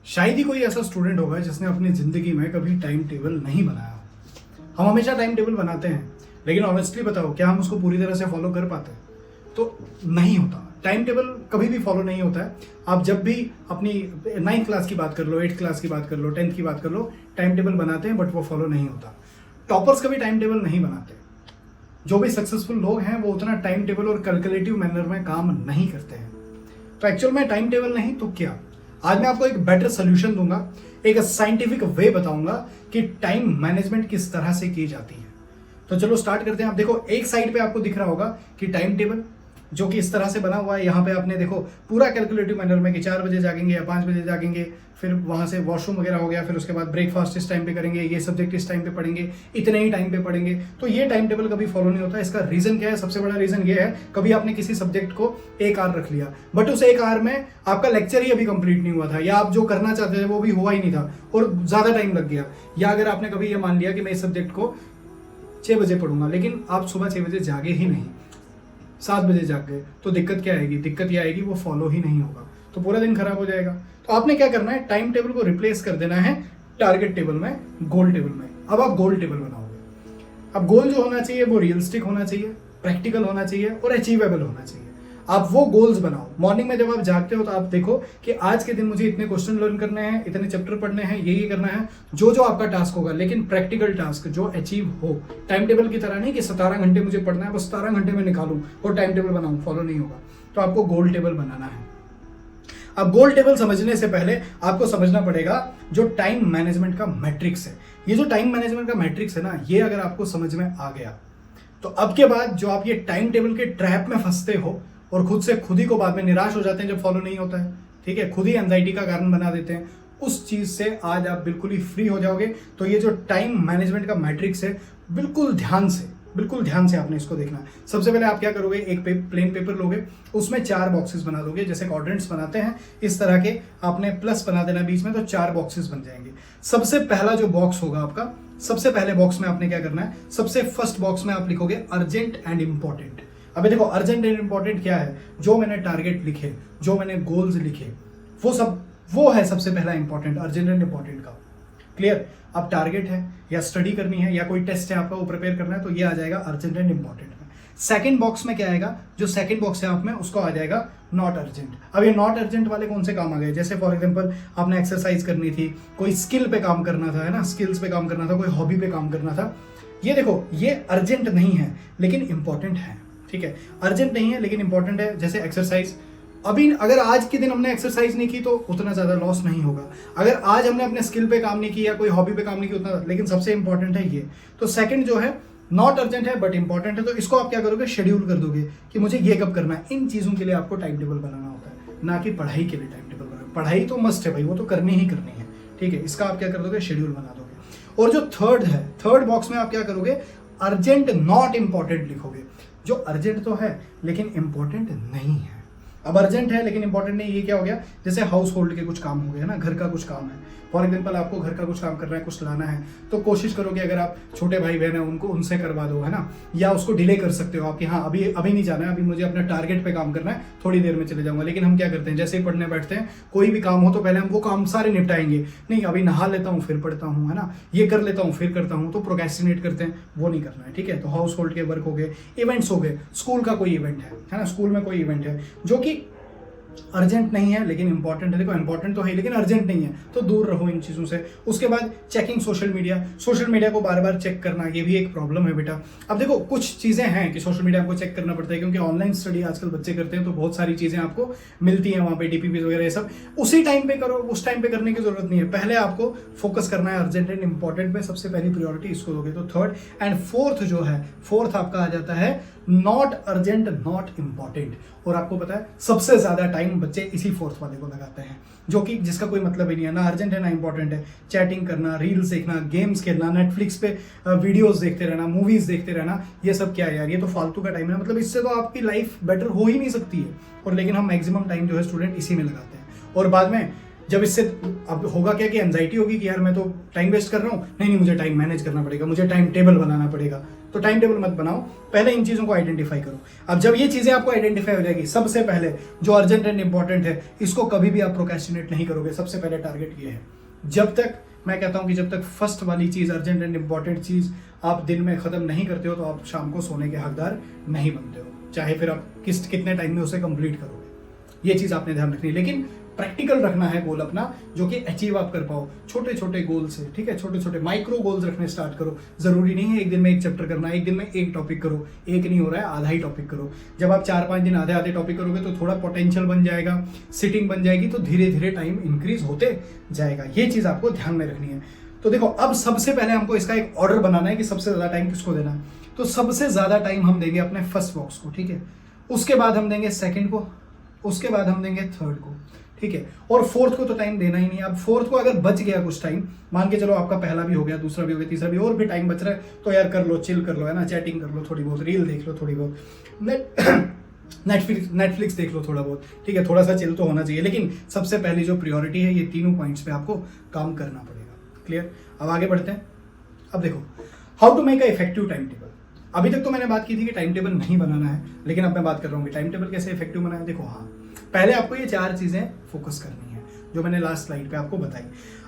शायद ही कोई ऐसा स्टूडेंट होगा जिसने अपनी ज़िंदगी में कभी टाइम टेबल नहीं बनाया हो। हम हमेशा टाइम टेबल बनाते हैं, लेकिन ऑनेस्टली बताओ क्या हम उसको पूरी तरह से फॉलो कर पाते हैं? तो नहीं होता। टाइम टेबल कभी भी फॉलो नहीं होता है। आप जब भी अपनी 9th क्लास की बात कर लो, 8th क्लास की बात कर लो, 10th की बात कर लो, टाइम टेबल बनाते हैं बट वो फॉलो नहीं होता। टॉपर्स कभी टाइम टेबल नहीं बनाते। जो भी सक्सेसफुल लोग हैं वो उतना टाइम टेबल और कैलकुलेटिव मैनर में काम नहीं करते हैं। तो एक्चुअल में टाइम टेबल नहीं तो क्या? आज मैं आपको एक बेटर सोल्यूशन दूंगा, एक साइंटिफिक वे बताऊंगा कि टाइम मैनेजमेंट किस तरह से की जाती है। तो चलो स्टार्ट करते हैं। आप देखो एक साइड पे आपको दिख रहा होगा कि टाइम टेबल जो कि इस तरह से बना हुआ है। यहाँ पे आपने देखो पूरा कैलकुलेटिव मैनर में कि 4 बजे जागेंगे या 5 बजे जागेंगे, फिर वहाँ से वॉशरूम वगैरह हो गया, फिर उसके बाद ब्रेकफास्ट इस टाइम पे करेंगे, ये सब्जेक्ट इस टाइम पे पढ़ेंगे, इतने ही टाइम पे पढ़ेंगे। तो ये टाइम टेबल कभी फॉलो नहीं होता। इसका रीजन क्या है? सबसे बड़ा रीजन ये है, कभी आपने किसी सब्जेक्ट को 1 आवर रख लिया बट उस 1 आवर में आपका लेक्चर ही अभी कंप्लीट नहीं हुआ था, या आप जो करना चाहते थे वो भी हुआ ही नहीं था और ज्यादा टाइम लग गया। या अगर आपने कभी ये मान लिया कि मैं इस सब्जेक्ट को 6 बजे पढ़ूंगा, लेकिन आप सुबह 6 बजे जागे ही नहीं, 7 बजे जाग गए, तो दिक्कत क्या आएगी? दिक्कत ये आएगी वो फॉलो ही नहीं होगा, तो पूरा दिन खराब हो जाएगा। तो आपने क्या करना है, टाइम टेबल को रिप्लेस कर देना है टारगेट टेबल में, गोल टेबल में। अब आप गोल टेबल बनाओगे। अब गोल जो होना चाहिए वो रियलिस्टिक होना चाहिए, प्रैक्टिकल होना चाहिए और अचीवेबल होना चाहिए। आप वो गोल्स बनाओ। मॉर्निंग में जब आप जागते हो तो आप देखो कि आज के दिन मुझे इतने क्वेश्चन लर्न करने हैं, इतने चैप्टर पढ़ने हैं, ये करना है, जो जो आपका टास्क होगा, लेकिन प्रैक्टिकल टास्क जो अचीव हो। टाइम टेबल की तरह नहीं कि 17 घंटे मुझे पढ़ना है, बस 17 घंटे में निकालूं और टाइम टेबल बनाऊं, फॉलो नहीं होगा। तो आपको गोल टेबल बनाना है। अब गोल टेबल समझने से पहले आपको समझना पड़ेगा जो टाइम मैनेजमेंट का मैट्रिक्स है। ये जो टाइम मैनेजमेंट का मैट्रिक्स है ना, ये अगर आपको समझ में आ गया तो अब के बाद जो आप ये टाइम टेबल के ट्रैप में फंसते हो और खुद ही को बाद में निराश हो जाते हैं जब फॉलो नहीं होता है, ठीक है, खुद ही एंजाइटी का कारण बना देते हैं, उस चीज से आज आप बिल्कुल ही फ्री हो जाओगे। तो ये जो टाइम मैनेजमेंट का मैट्रिक्स है, बिल्कुल ध्यान से आपने इसको देखना है। सबसे पहले आप क्या करोगे, एक प्लेन पेपर लोगे, उसमें 4 बॉक्सेस बना दोगे, जैसे क्वाड्रेंट्स बनाते हैं इस तरह के, आपने प्लस बना देना बीच में, तो 4 बॉक्सेस बन जाएंगे। सबसे पहला जो बॉक्स होगा आपका, सबसे पहले बॉक्स में आपने क्या करना है, सबसे फर्स्ट बॉक्स में आप लिखोगे अर्जेंट एंड इंपॉर्टेंट। अभी देखो अर्जेंट एंड इंपॉर्टेंट क्या है, जो मैंने टारगेट लिखे, जो मैंने गोल्स लिखे, वो है सबसे पहला इंपॉर्टेंट, अर्जेंट एंड इंपॉर्टेंट का। क्लियर? अब टारगेट है या स्टडी करनी है या कोई टेस्ट है आपका वो प्रिपेयर करना है, तो ये आ जाएगा अर्जेंट एंड इंपॉर्टेंट में। सेकंड बॉक्स में क्या आएगा, जो सेकंड बॉक्स है आप में, उसको आ जाएगा नॉट अर्जेंट। अब ये नॉट अर्जेंट वाले कौन से काम आ गए, जैसे फॉर एग्जांपल आपने एक्सरसाइज करनी थी, कोई स्किल पे काम करना था, है ना, स्किल्स पे काम करना था, कोई हॉबी पे काम करना था। ये देखो ये अर्जेंट नहीं है लेकिन इंपॉर्टेंट है, ठीक है, अर्जेंट नहीं है लेकिन इंपॉर्टेंट है। जैसे एक्सरसाइज, अभी अगर आज के दिन हमने एक्सरसाइज नहीं की तो उतना ज्यादा लॉस नहीं होगा। अगर आज हमने अपने स्किल पे काम नहीं किया, कोई हॉबी पे काम नहीं किया उतना, लेकिन सबसे इंपॉर्टेंट है ये। तो सेकंड जो है नॉट अर्जेंट है बट इंपॉर्टेंट है, तो इसको आप क्या करोगे, शेड्यूल कर दोगे कि मुझे ये कब करना है। इन चीजों के लिए आपको टाइम टेबल बनाना होता है, ना कि पढ़ाई के लिए टाइम टेबल बनाना। पढ़ाई तो मस्ट है भाई, वो तो करनी ही करनी है, ठीक है, इसका आप क्या कर दोगे, शेड्यूल बना दोगे। और जो थर्ड है, थर्ड बॉक्स में आप क्या करोगे, अर्जेंट नॉट इंपॉर्टेंट लिखोगे। जो अर्जेंट तो है लेकिन इंपॉर्टेंट नहीं है। अब अर्जेंट है लेकिन इंपॉर्टेंट नहीं, ये क्या हो गया, जैसे हाउस होल्ड के कुछ काम हो गए ना, घर का कुछ काम है, फॉर एग्जाम्पल आपको घर का कुछ काम करना है, कुछ लाना है, तो कोशिश करोगे अगर आप छोटे भाई बहन है उनको उनसे करवा दो, है ना, या उसको डिले कर सकते हो आप कि हाँ अभी नहीं जाना है, अभी मुझे अपने टारगेट पे काम करना है, थोड़ी देर में चले जाऊंगा। लेकिन हम क्या करते हैं, जैसे ही पढ़ने बैठते हैं, कोई भी काम हो तो पहले हम वो काम सारे निपटाएंगे, नहीं अभी नहा लेता हूँ फिर पढ़ता हूँ, है ना, ये कर लेता हूँ फिर करता हूँ, तो प्रोक्रेस्टिनेट करते हैं, वो नहीं करना है, ठीक है। तो हाउस होल्ड के वर्क हो गए, इवेंट्स हो गए, स्कूल का कोई इवेंट है ना, स्कूल में कोई इवेंट है जो कि अर्जेंट नहीं है लेकिन इंपॉर्टेंट है, देखो इंपॉर्टेंट तो है लेकिन अर्जेंट नहीं है, तो दूर रहो इन चीज़ों से। उसके बाद चेकिंग सोशल मीडिया को बार बार चेक करना, ये भी एक प्रॉब्लम है बेटा। अब देखो कुछ चीज़ें हैं कि सोशल मीडिया आपको चेक करना पड़ता है, क्योंकि ऑनलाइन स्टडी आजकल बच्चे करते हैं, तो बहुत सारी चीज़ें आपको मिलती हैं वहाँ पे, डीपीपी वगैरह ये सब उसी टाइम पे करो, उस टाइम पे करने की जरूरत नहीं है। पहले आपको फोकस करना है अर्जेंट एंड इंपॉर्टेंट पे, सबसे पहली प्रियोरिटी इसको दोगे। तो थर्ड एंड फोर्थ जो है, फोर्थ आपका आ जाता है नॉट अर्जेंट नॉट इंपॉर्टेंट। और आपको पता है सबसे ज्यादा टाइम बच्चे इसी फोर्थ वाले को लगाते हैं, जो कि जिसका कोई मतलब ही नहीं है, ना अर्जेंट है ना इंपॉर्टेंट है। चैटिंग करना, रील्स देखना, गेम्स खेलना, नेटफ्लिक्स पे वीडियोस देखते रहना, मूवीज देखते रहना, ये सब क्या है यार, ये तो फालतू का टाइम है। मतलब इससे तो आपकी लाइफ बेटर हो ही नहीं सकती है। और लेकिन हम मैक्सिमम टाइम जो है स्टूडेंट इसी में लगाते हैं, और बाद में जब इससे अब होगा क्या कि एंजाइटी होगी कि यार मैं तो टाइम वेस्ट कर रहा हूँ, नहीं मुझे टाइम मैनेज करना पड़ेगा, मुझे टाइम टेबल बनाना पड़ेगा। तो टाइम टेबल मत बनाओ, पहले इन चीज़ों को आइडेंटिफाई करो। अब जब ये चीज़ें आपको आइडेंटिफाई हो जाएगी, सबसे पहले जो अर्जेंट एंड इंपॉर्टेंट है इसको कभी भी आप प्रोक्रेस्टिनेट नहीं करोगे। सबसे पहले टारगेट ये है, जब तक मैं कहता हूँ कि जब तक फर्स्ट वाली चीज़, अर्जेंट एंड इंपॉर्टेंट चीज़ आप दिन में ख़त्म नहीं करते हो तो आप शाम को सोने के हकदार नहीं बनते हो, चाहे फिर आप कितने टाइम में उसे कंप्लीट करोगे। ये चीज़ आपने ध्यान रखनी है, लेकिन प्रैक्टिकल रखना है गोल अपना, जो कि अचीव आप कर पाओ छोटे छोटे गोल से, ठीक है। छोटे छोटे माइक्रो गोल्स रखने स्टार्ट करो। जरूरी नहीं है एक दिन में एक चैप्टर करना है, एक दिन में एक टॉपिक करो, एक नहीं हो रहा है आधा ही टॉपिक करो। जब आप 4-5 दिन आधे आधे टॉपिक करोगे तो थोड़ा पोटेंशियल बन जाएगा, सिटिंग बन जाएगी, तो धीरे धीरे टाइम इंक्रीज होते जाएगा। ये चीज़ आपको ध्यान में रखनी है। तो देखो, अब सबसे पहले हमको इसका एक ऑर्डर बनाना है कि सबसे ज़्यादा टाइम किसको देना है। तो सबसे ज़्यादा टाइम हम देंगे अपने फर्स्ट बॉक्स को, ठीक है। उसके बाद हम देंगे सेकंड को, उसके बाद हम देंगे थर्ड को, ठीक है। और फोर्थ को तो टाइम देना ही नहीं। अब फोर्थ को अगर बच गया कुछ टाइम, मान के चलो आपका पहला भी हो गया, दूसरा भी हो गया, तीसरा भी, और भी टाइम बच रहा है, तो यार कर लो, चिल कर लो, है ना, चैटिंग कर लो थोड़ी बहुत, रील देख लो थोड़ी बहुत, नेटफ्लिक्स देख लो थोड़ा बहुत, ठीक है। थोड़ा सा चिल तो होना चाहिए, लेकिन सबसे पहली जो प्रायोरिटी है, ये तीनों पॉइंट्स पे आपको काम करना पड़ेगा। क्लियर? अब आगे बढ़ते हैं। अब देखो, how to make a effective time table. अभी तक तो मैंने बात की थी कि टाइम टेबल नहीं बनाना है, लेकिन अब मैं बात कर रहा हूँ कि टाइम टेबल कैसे इफेक्टिव बनाना है। देखो, हाँ, पहले आपको ये 4 चीजें फोकस करनी है जो मैंने लास्ट स्लाइड पे आपको बताई।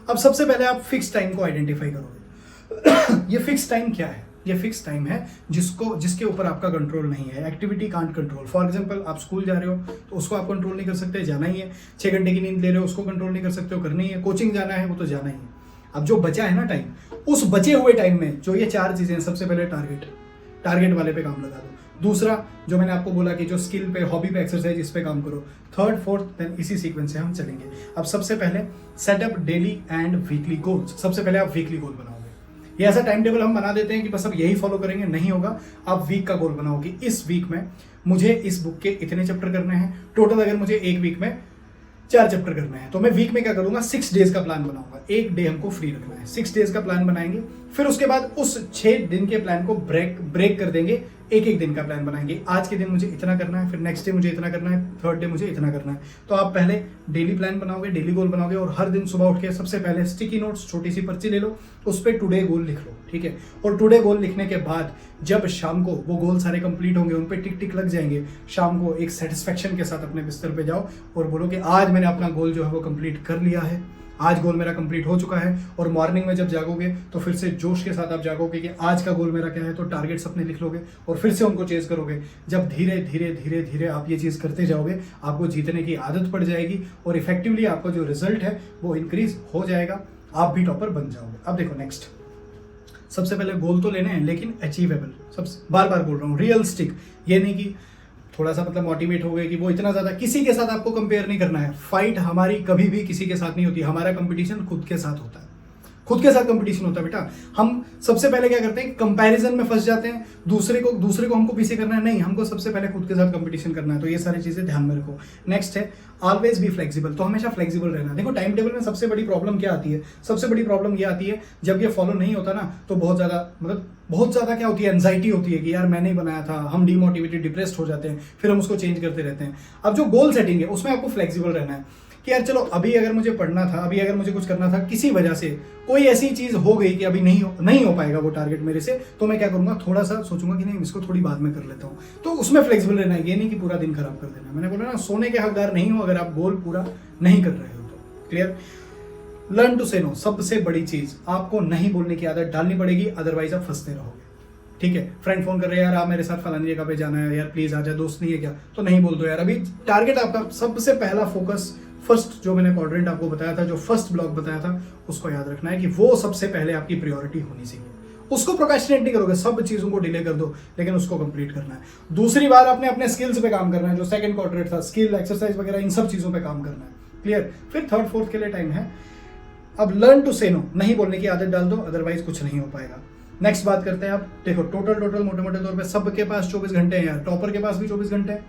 अब सबसे पहले आप फिक्स टाइम को आइडेंटिफाई करोगे। ये फिक्स टाइम क्या है? ये फिक्स टाइम है जिसके ऊपर आपका कंट्रोल नहीं है। Activity can't control. For example, आप स्कूल जा रहे हो तो उसको आप कंट्रोल नहीं कर सकते, जाना ही है। 6 घंटे की नींद ले रहे हो, उसको कंट्रोल नहीं कर सकते हो, करनी है। कोचिंग जाना है, वो तो जाना ही है। अब जो बचा है ना टाइम, उस बचे हुए टाइम में जो ये 4 चीजें, सबसे पहले टारगेट वाले पे काम लगा दो। दूसरा, जो मैंने आपको बोला कि जो स्किल पे, हॉबी पे, एक्सरसाइज, इस पे काम करो। थर्ड, फोर्थ, देन इसी सीक्वेंस से हम चलेंगे। अब सबसे पहले setup daily and weekly goals. सबसे पहले आप वीकली गोल बनाओगे। ये ऐसा टाइम टेबल हम बना देते हैं कि बस अब यही फॉलो करेंगे, नहीं होगा। आप वीक का गोल बनाओगे। इस वीक में मुझे इस बुक के इतने चैप्टर करने हैं टोटल। अगर मुझे एक वीक में 4 चैप्टर करना है तो मैं वीक में क्या करूंगा, 6 डेज का प्लान बनाऊंगा। एक डे हमको फ्री रखना है, 6 डेज का प्लान बनाएंगे। फिर उसके बाद उस 6 दिन के प्लान को ब्रेक कर देंगे, एक दिन का प्लान बनाएंगे। आज के दिन मुझे इतना करना है, फिर नेक्स्ट डे मुझे इतना करना है, थर्ड डे मुझे इतना करना है। तो आप पहले डेली प्लान बनाओगे, डेली गोल बनाओगे, और हर दिन सुबह उठ के सबसे पहले स्टिकी नोट्स, छोटी सी पर्ची ले लो, उस पर टुडे गोल लिख लो, ठीक है। और टुडे गोल लिखने के बाद जब शाम को वो गोल सारे कंप्लीट होंगे, उन पे टिक टिक लग जाएंगे, शाम को एक सेटिस्फेक्शन के साथ अपने बिस्तर पे जाओ और बोलो कि आज मैंने अपना गोल जो है वो कंप्लीट कर लिया है, आज गोल मेरा कंप्लीट हो चुका है। और मॉर्निंग में जब जागोगे तो फिर से जोश के साथ आप जागोगे कि आज का गोल मेरा क्या है, तो टारगेट्स अपने लिख लोगे और फिर से उनको चेज करोगे। जब धीरे धीरे धीरे धीरे आप ये चीज़ करते जाओगे, आपको जीतने की आदत पड़ जाएगी और इफेक्टिवली आपका जो रिजल्ट है वो इंक्रीज हो जाएगा, आप भी टॉपर बन जाओगे। अब देखो, नेक्स्ट, सबसे पहले गोल तो लेने हैं, लेकिन अचीवेबल। सबसे बार बार बोल रहा हूँ, रियलिस्टिक। ये नहीं कि थोड़ा सा मतलब मोटिवेट हो गए कि वो इतना ज्यादा, किसी के साथ आपको कंपेयर नहीं करना है। फाइट हमारी कभी भी किसी के साथ नहीं होती, हमारा कंपटीशन खुद के साथ होता है। खुद के साथ कंपटीशन होता है बेटा। हम सबसे पहले क्या करते हैं, कंपैरिजन में फंस जाते हैं, दूसरे को हमको पीछे करना है। नहीं, हमको सबसे पहले खुद के साथ कंपटीशन करना है। तो ये सारी चीजें ध्यान में रखो। नेक्स्ट है ऑलवेज बी फ्लेक्सिबल। तो हमेशा फ्लेक्सिबल रहना। देखो, टाइम टेबल में सबसे बड़ी प्रॉब्लम क्या आती है, सबसे बड़ी प्रॉब्लम ये आती है जब ये फॉलो नहीं होता ना, तो बहुत ज्यादा क्या होती है, एंजाइटी होती है कि यार मैंने ही बनाया था। हम डिमोटिवेटेड, डिप्रेस्ड हो जाते हैं, फिर हम उसको चेंज करते रहते हैं। अब जो गोल सेटिंग है उसमें आपको फ्लेक्सिबल रहना है कि यार चलो, अभी अगर मुझे पढ़ना था, अभी अगर मुझे कुछ करना था, किसी वजह से कोई ऐसी चीज हो गई कि अभी नहीं हो पाएगा वो टारगेट मेरे से, तो मैं क्या करूंगा, थोड़ा सा सोचूंगा कि नहीं, इसको थोड़ी बाद में कर लेता हूँ। तो उसमें फ्लेक्सिबल रहना है, ये नहीं कि पूरा दिन खराब कर देना। मैंने बोला ना, सोने के हकदार नहीं हो अगर आप गोल पूरा नहीं कर रहे हो तो। क्लियर? लर्न टू से नो। सबसे बड़ी चीज, आपको नहीं बोलने की आदत डालनी पड़ेगी, अदरवाइज आप फंसते रहोगे। ठीक है, फ्रेंड फोन कर रहे हैं, यार आप मेरे साथ फलानी जगह पे जाना है, यार प्लीज आ जा, दोस्त नहीं है क्या, तो नहीं बोल दो यार। अभी टारगेट आपका सबसे पहला फोकस, फर्स्ट जो मैंने क्वाड्रेंट आपको बताया था, जो फर्स्ट ब्लॉक बताया था, उसको याद रखना है कि वो सबसे पहले आपकी प्रायोरिटी होनी चाहिए। उसको प्रोक्रेस्टिनेट नहीं करोगे, सब चीजों को डिले कर दो, लेकिन उसको कंप्लीट करना है। दूसरी बार आपने अपने स्किल्स पे काम करना है, जो सेकंड क्वाड्रेंट था, स्किल, एक्सरसाइज वगैरह, इन सब चीजों पे काम करना है। क्लियर? फिर थर्ड फोर्थ के लिए टाइम है। अब लर्न टू से नो, नहीं बोलने की आदत डाल दो, अदरवाइज कुछ नहीं हो पाएगा। नेक्स्ट बात करते हैं। आप देखो, टोटल मोटे मोटे तौर पे सबके पास 24 घंटे हैं यार, टॉपर के पास भी 24 घंटे हैं।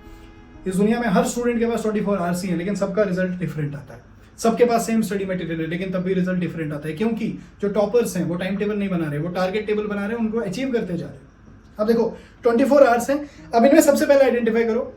इस दुनिया में हर स्टूडेंट के पास 24 आवर्स ही है, लेकिन सबका रिजल्ट डिफरेंट आता है। सबके पास सेम स्टडी मटेरियल है, लेकिन तब भी रिजल्ट डिफरेंट आता है, क्योंकि जो टॉपर्स हैं वो टाइम टेबल नहीं बना रहे, वो टारगेट टेबल बना रहे हैं, उनको अचीव करते जा रहे हैं। अब देखो, 24 आवर्स हैं। अब इनमें सबसे पहले आइडेंटिफाई करो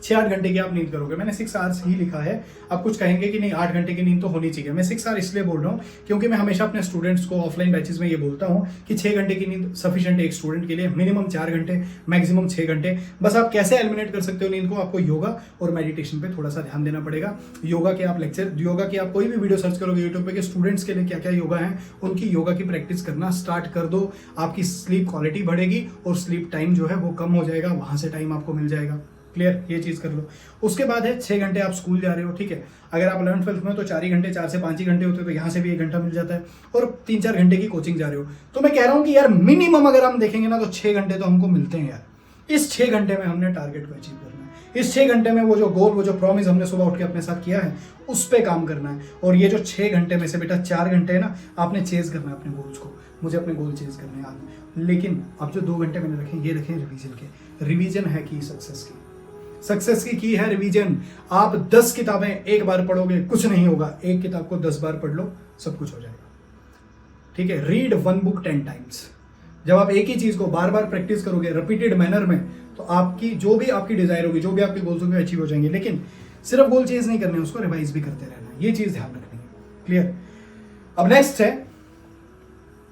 6-8 घंटे की आप नींद करोगे। मैंने 6 आवर्स ही लिखा है। आप कुछ कहेंगे कि नहीं 8 घंटे की नींद तो होनी चाहिए। मैं 6 आवर इसलिए बोल रहा हूँ क्योंकि मैं हमेशा अपने स्टूडेंट्स को ऑफलाइन बैचेस में ये बोलता हूँ कि 6 घंटे की नींद सफिशिएंट है एक स्टूडेंट के लिए, मिनिमम 4 घंटे, मैक्सिमम 6 घंटे। बस आप कैसे एलिमिनेट कर सकते हो नींद को, आपको योगा और मेडिटेशन पे थोड़ा सा ध्यान देना पड़ेगा। योगा के आप लेक्चर, योगा की आप कोई भी वीडियो सर्च करोगे यूट्यूब पे कि स्टूडेंट्स के लिए क्या क्या योगा है, उनकी योगा की प्रैक्टिस करना स्टार्ट कर दो। आपकी स्लीप क्वालिटी बढ़ेगी और स्लीप टाइम जो है वो कम हो जाएगा, वहां से टाइम आपको मिल जाएगा। क्लियर, ये चीज कर लो। उसके बाद है 6 घंटे आप स्कूल जा रहे हो, ठीक है। अगर आप 11th-12th में तो 4 ही घंटे, 4 से 5 ही घंटे होते हैं, तो यहाँ से भी 1 घंटा मिल जाता है। और 3-4 घंटे की कोचिंग जा रहे हो, तो मैं कह रहा हूँ कि यार मिनिमम अगर हम देखेंगे ना तो 6 घंटे तो हमको मिलते हैं यार। इस 6 घंटे में हमने टारगेट को अचीव करना है। इस 6 घंटे में वो जो गोल, वो जो प्रॉमिस हमने सुबह उठ के अपने साथ किया है उस पर काम करना है। और ये जो 6 घंटे में से बेटा 4 घंटे है ना, आपने चेज करना है अपने गोल्स को। मुझे अपने गोल चेज करने हैं आज। लेकिन अब जो 2 घंटे मैंने रखे, ये रखे रिवीजन के। रिवीजन है की सक्सेस की। सक्सेस की है रिवीजन। आप 10 किताबें एक बार पढ़ोगे कुछ नहीं होगा, एक किताब को 10 बार पढ़ लो सब कुछ हो जाएगा, ठीक है। Read 1 book 10 times. जब आप एक ही चीज को बार बार प्रैक्टिस करोगे रिपीटेड मैनर में, तो आपकी जो भी आपकी डिजायर होगी, जो भी आपके गोल्स होंगे अचीव हो जाएंगे। लेकिन सिर्फ गोल चेज नहीं करने, उसको रिवाइज भी करते रहना, ये चीज ध्यान रखनी है। क्लियर। अब नेक्स्ट है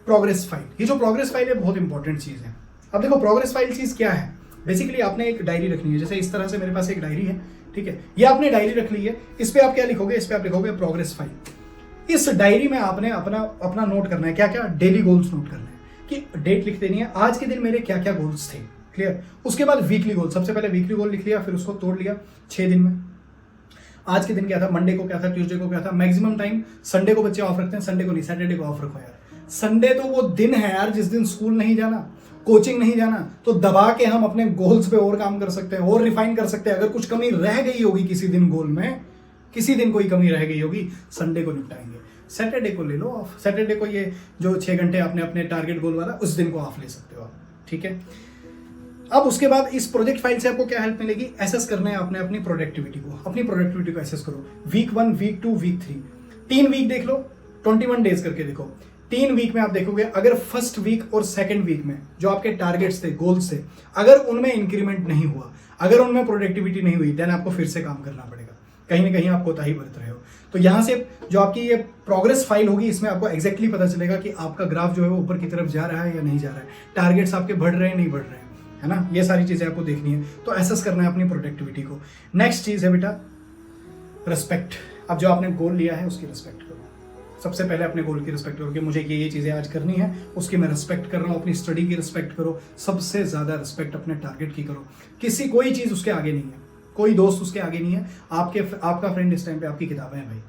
प्रोग्रेस फाइल। ये जो प्रोग्रेस फाइल है बहुत इंपॉर्टेंट चीज है। अब देखो प्रोग्रेस फाइल चीज क्या है। बेसिकली आपने एक डायरी रखनी है, जैसे इस तरह से मेरे पास एक डायरी है, ठीक है। ये आपने डायरी रख ली है। इस पे आप क्या लिखोगे, इस पे आप लिखोगे प्रोग्रेस फाइल। इस डायरी में आपने अपना नोट करना है, क्या क्या डेली गोल्स नोट करना है, कि डेट लिख देनी है, आज के दिन मेरे क्या क्या गोल्स थे। क्लियर। उसके बाद वीकली गोल, सबसे पहले वीकली गोल लिख लिया, फिर उसको तोड़ लिया 6 दिन में। आज के दिन क्या था, मंडे को क्या था, ट्यूसडे को क्या था। मैक्सिमम टाइम संडे को बच्चे ऑफ रखते हैं, संडे को नहीं, सैटरडे को ऑफ रखो यार। संडे तो वो दिन है यार जिस दिन स्कूल नहीं जाना, कोचिंग नहीं जाना, तो दबा के हम अपने गोल्स पे और काम कर सकते हैं और रिफाइन कर सकते हैं। अगर कुछ कमी रह गई होगी किसी दिन गोल में, किसी दिन कोई कमी रह गई होगी, संडे को निपटाएंगे। सैटरडे को ले लो ऑफ। सैटरडे को ये जो 6 घंटे आपने अपने टारगेट गोल वाला, उस दिन को ऑफ ले सकते हो आप, ठीक है। अब उसके बाद इस प्रोजेक्ट फाइल से आपको क्या हेल्प मिलेगी, एसेस करना है आपने अपनी प्रोडक्टिविटी को। अपनी प्रोडक्टिविटी को एसेस करो। वीक 1, वीक 2, वीक 3, 3 वीक देख लो, 21 डेज करके देखो। 3 वीक में आप देखोगे अगर फर्स्ट वीक और सेकंड वीक में जो आपके टारगेट्स थे, गोल्स थे, अगर उनमें इंक्रीमेंट नहीं हुआ, अगर उनमें प्रोडक्टिविटी नहीं हुई, देन आपको फिर से काम करना पड़ेगा। कहीं ना कहीं आप कोताही बरत रहे हो। तो यहाँ से जो आपकी ये प्रोग्रेस फाइल होगी, इसमें आपको एग्जैक्टली पता चलेगा कि आपका ग्राफ जो है वो ऊपर की तरफ जा रहा है या नहीं जा रहा है, टारगेट्स आपके बढ़ रहे हैं नहीं बढ़ रहे हैं, है ना। ये सारी चीजें आपको देखनी है, तो एसेस करना है अपनी प्रोडक्टिविटी को। नेक्स्ट चीज है बेटा रिस्पेक्ट। अब जो आपने गोल लिया है उसकी रिस्पेक्ट करो। सबसे पहले अपने गोल की रिस्पेक्ट करो कि मुझे ये चीजें आज करनी है, उसकी मैं रिस्पेक्ट कर रहा हूँ। अपनी स्टडी की रिस्पेक्ट करो, सबसे ज्यादा रिस्पेक्ट अपने टारगेट की करो। किसी कोई चीज उसके आगे नहीं है, कोई दोस्त उसके आगे नहीं है। आपका फ्रेंड इस टाइम पे आपकी किताबें हैं भाई।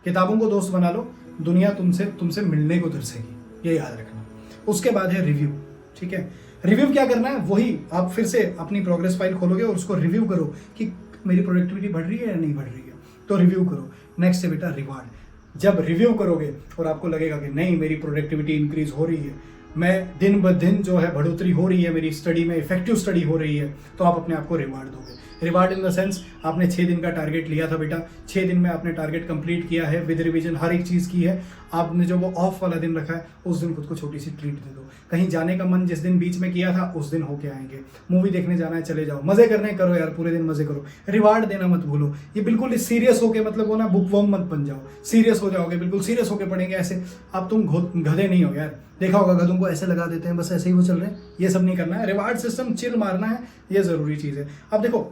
किताबों को दोस्त बना लो, दुनिया तुमसे मिलने को तरसेगी, ये याद रखना। उसके बाद है रिव्यू, ठीक है। रिव्यू क्या करना है, वही आप फिर से अपनी प्रोग्रेस फाइल खोलोगे और उसको रिव्यू करो कि मेरी प्रोडक्टिविटी बढ़ रही है या नहीं बढ़ रही है, तो रिव्यू करो। नेक्स्ट है बेटा रिवार्ड। जब रिव्यू करोगे और आपको लगेगा कि नहीं मेरी प्रोडक्टिविटी इंक्रीज हो रही है, मैं दिन ब दिन जो है बढ़ोतरी हो रही है, मेरी स्टडी में इफेक्टिव स्टडी हो रही है, तो आप अपने आप को रिवार्ड दोगे। रिवार्ड इन द सेंस, आपने 6 दिन का टारगेट लिया था बेटा, 6 दिन में आपने टारगेट कंप्लीट किया है विद रिवीजन, हर एक चीज़ की है। आपने जो वो ऑफ वाला दिन रखा है, उस दिन खुद को छोटी सी ट्रीट दे दो। कहीं जाने का मन जिस दिन बीच में किया था, उस दिन होके आएंगे। मूवी देखने जाना है, चले जाओ, मजे करने करो यार, पूरे दिन मजे करो। रिवार्ड देना मत भूलो। ये बिल्कुल सीरियस होके, मतलब वो ना बुक वर्म मत बन जाओ। सीरियस हो जाओगे, बिल्कुल सीरियस होके पढ़ेंगे ऐसे, अब तुम गधे नहीं हो यार। देखा होगा गधों को ऐसे लगा देते हैं, बस ऐसे ही वो चल रहे हैं, ये सब नहीं करना है। रिवार्ड सिस्टम चिल मारना है, ये जरूरी चीज़ है। अब देखो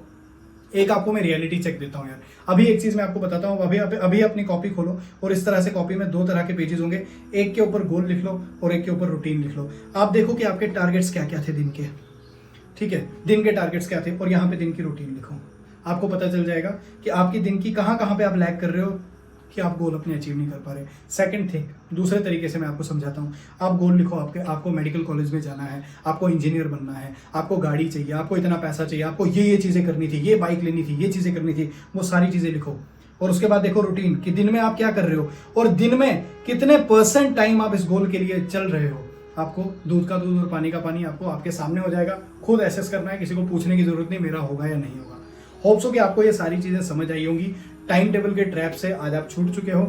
एक आपको मैं रियलिटी चेक देता हूँ यार। अभी एक चीज मैं आपको बताता हूँ। अभी अपनी कॉपी खोलो और इस तरह से कॉपी में 2 तरह के पेजेस होंगे, एक के ऊपर गोल लिख लो और एक के ऊपर रूटीन लिख लो। आप देखो कि आपके टारगेट्स क्या क्या थे दिन के, ठीक है, दिन के टारगेट्स क्या थे, और यहाँ पे दिन की रूटीन लिखो। आपको पता चल जाएगा कि आपकी दिन की कहाँ कहाँ पे आप लैग कर रहे हो, कि आप गोल अपने अचीव नहीं कर पा रहे। सेकंड थिंग, दूसरे तरीके से मैं आपको समझाता हूँ। आप गोल लिखो, आपको मेडिकल कॉलेज में जाना है, आपको इंजीनियर बनना है, आपको गाड़ी चाहिए, आपको इतना पैसा चाहिए, आपको ये चीज़ें करनी थी, ये बाइक लेनी थी, ये चीज़ें करनी थी, वो सारी चीज़ें लिखो। और उसके बाद देखो रूटीन, कि दिन में आप क्या कर रहे हो और दिन में कितने % टाइम आप इस गोल के लिए चल रहे हो। आपको दूध का दूध और पानी का पानी आपको आपके सामने हो जाएगा। खुद एसेस करना है, किसी को पूछने की जरूरत नहीं मेरा होगा या नहीं होगा। होप्स हो कि आपको ये सारी चीज़ें समझ आई होंगी। टाइम टेबल के ट्रैप से आज आप छूट चुके हो।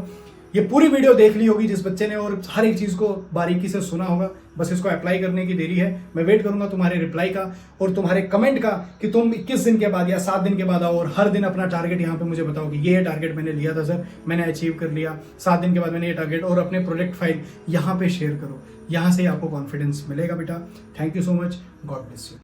ये पूरी वीडियो देख ली होगी जिस बच्चे ने और हर एक चीज़ को बारीकी से सुना होगा, बस इसको अप्लाई करने की देरी है। मैं वेट करूंगा तुम्हारे रिप्लाई का और तुम्हारे कमेंट का कि तुम 21 दिन के बाद या 7 दिन के बाद आओ और हर दिन अपना टारगेट यहाँ पे मुझे बताओ कि ये टारगेट मैंने लिया था सर, मैंने अचीव कर लिया, 7 दिन के बाद मैंने ये टारगेट, और अपने प्रोजेक्ट फाइल यहाँ पे शेयर करो। यहाँ से आपको कॉन्फिडेंस मिलेगा बेटा। Thank you so much, God bless you.